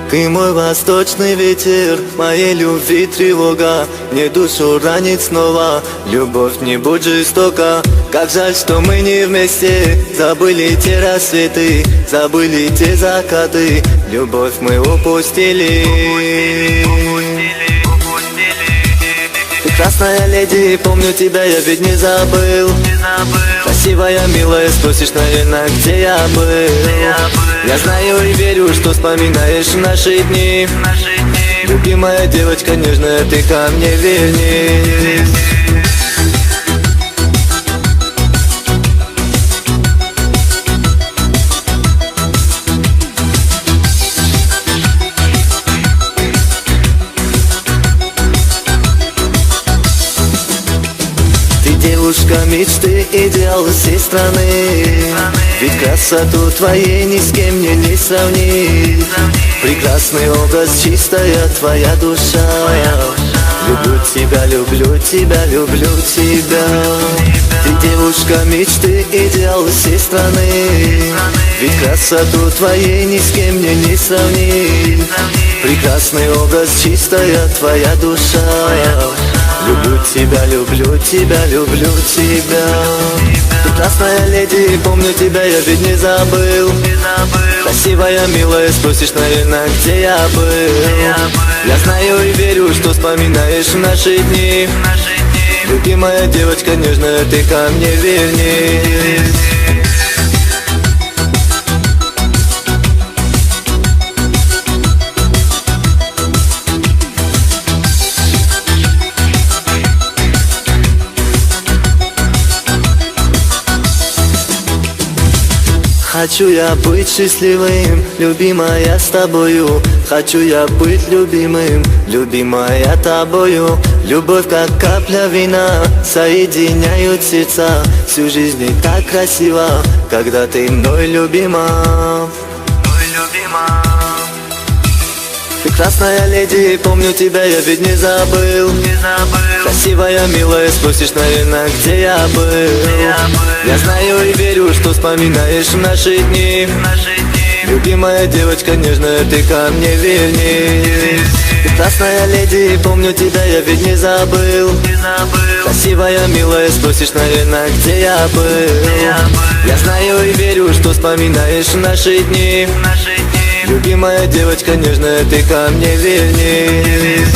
Ты мой восточный ветер, моей любви тревога. Мне душу ранит снова, любовь не будь жестока. Как жаль, что мы не вместе. Забыли те рассветы, забыли те закаты. Любовь мы упустили. Прекрасная леди, помню тебя, я ведь не забыл. Красивая, милая, спросишь, наверное, где я был. Я знаю и верю, что вспоминаешь наши дни. Любимая девочка нежная, ты ко мне вернись. Девушка мечты, идеал всей страны. Ведь красоту твоей ни с кем мне не сравнить. Прекрасный образ, чистая твоя душа. Люблю тебя, люблю тебя, люблю тебя. Ты девушка мечты, идеал всей страны. Ведь красоту твоей ни с кем мне не сравнить. Прекрасный образ, чистая твоя душа. Люблю тебя, люблю тебя, люблю тебя. Прекрасная леди, помню тебя, я ведь не забыл. Красивая, милая, спросишь, наверное, где я был. Я знаю и верю, что вспоминаешь наши дни. Любимая девочка нежная, ты ко мне вернись. Хочу я быть счастливым, любимая, с тобою. Хочу я быть любимым, любимая, тобою. Любовь, как капля вина, соединяют сердца. Всю жизнь не так красиво, когда ты мной любима. Прекрасная леди, помню тебя, я ведь не забыл. Красивая, милая, спросишь, наверное, где я был. Я знаю и верю, что вспоминаешь наши дни. Любимая девочка нежная, ты ко мне вернись. Прекрасная леди, помню тебя, я ведь не забыл. Красивая, милая, спросишь, наверное, где я был. Я знаю и верю, что вспоминаешь наши дни. Любимая девочка нежная, ты ко мне вернись.